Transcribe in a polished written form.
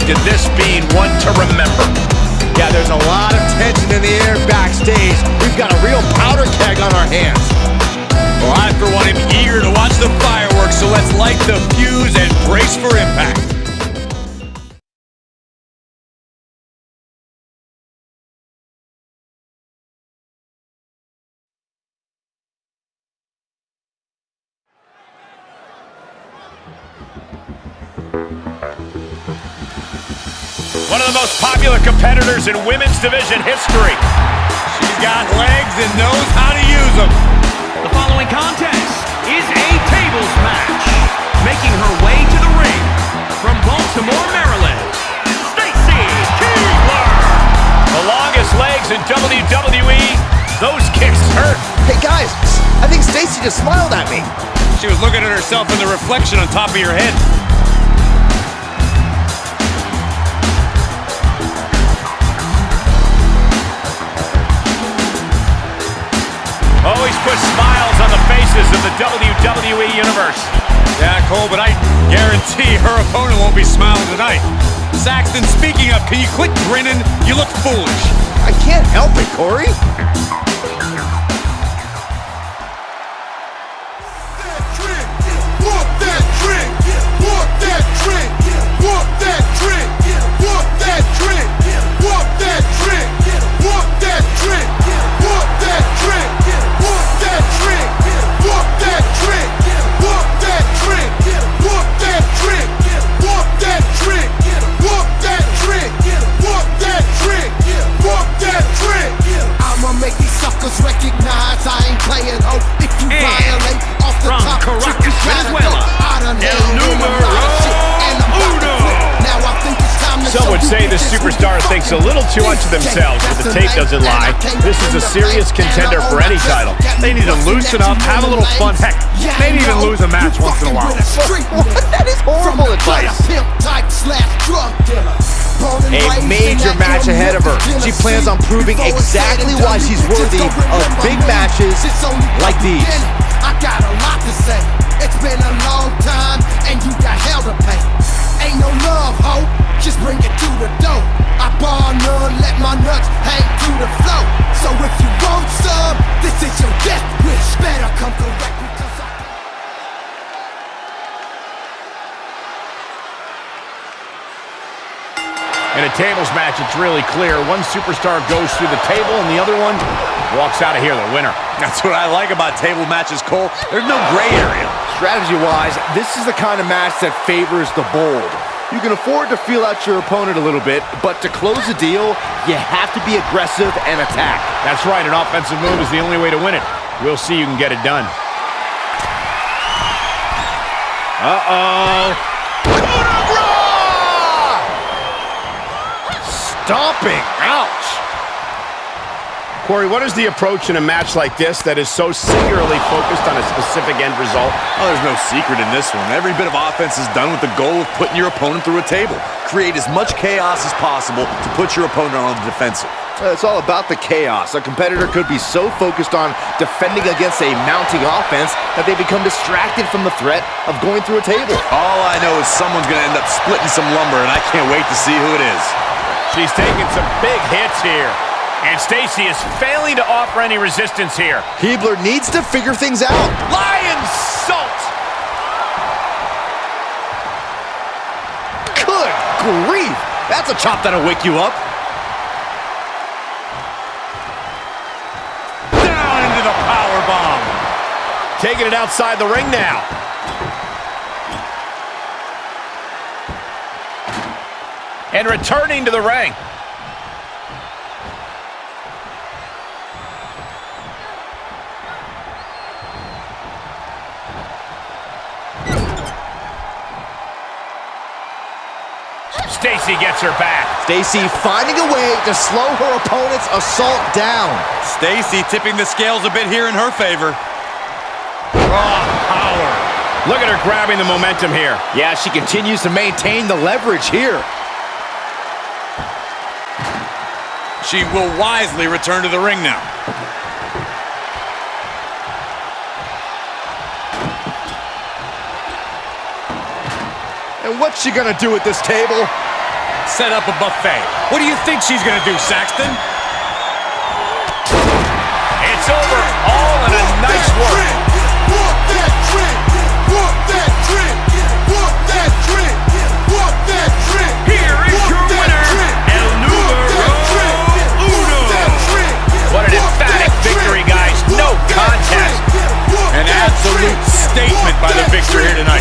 to this being one to remember. Yeah, there's a lot of tension in the air backstage. We've got a real powder keg on our hands. Well, I, for one, am eager to watch the fireworks, so let's light the fuse and brace for impact. One of the most popular competitors in women's division history. She's got legs and knows how to use them. The following contest is a tables match. Making her way to the ring from Baltimore, Maryland, Stacy Keibler. The longest legs in WWE. Those kicks hurt. Hey guys, I think Stacy just smiled at me. She was looking at herself in the reflection on top of your head. Always puts smiles on the faces of the WWE Universe. Yeah, Cole, but I guarantee her opponent won't be smiling tonight. Saxton, speaking of, can you quit grinning? You look foolish. I can't help it, Corey. Some would say the superstar thinks a little too much of themselves, but the tape doesn't lie. This is a serious contender for any title. They need to loosen up, have a little fun, heck, maybe even lose a match once in a while. That is horrible advice. A major match ahead of her. She plans on proving exactly why she's worthy of big matches like these. I got a lot to say. It's been a long time, and you got hell to pay. Ain't no love, ho. Just bring it to the door. I bar none, let my nuts hang to the floor. So if you want some, this is your death wish. Better come correct because I... In a tables match, it's really clear. One superstar goes through the table and the other one walks out of here the winner. That's what I like about table matches, Cole. There's no gray area. Strategy-wise, this is the kind of match that favors the bold. You can afford to feel out your opponent a little bit, but to close the deal, you have to be aggressive and attack. That's right, an offensive move is the only way to win it. We'll see you can get it done. Uh-oh. Stomping, ouch. Corey, what is the approach in a match like this that is so singularly focused on a specific end result? Oh, there's no secret in this one. Every bit of offense is done with the goal of putting your opponent through a table. Create as much chaos as possible to put your opponent on the defensive. It's all about the chaos. A competitor could be so focused on defending against a mounting offense that they become distracted from the threat of going through a table. All I know is someone's going to end up splitting some lumber, and I can't wait to see who it is. She's taking some big hits here. And Stacy is failing to offer any resistance here. Keebler needs to figure things out. Lion salt! Good grief! That's a chop that'll wake you up. Down into the power bomb. Taking it outside the ring now. And returning to the ring. Stacy gets her back. Stacy finding a way to slow her opponent's assault down. Stacy tipping the scales a bit here in her favor. Raw power. Look at her grabbing the momentum here. Yeah, she continues to maintain the leverage here. She will wisely return to the ring now. And what's she gonna do at this table? Set up a buffet. What do you think she's gonna do, Saxton? It's over, all in a nice work. Walk that trick, walk that trick, walk that trick, walk that trick. Here is your winner, El Numero Uno. What an emphatic victory, guys. No contest. An absolute statement by the victor here tonight.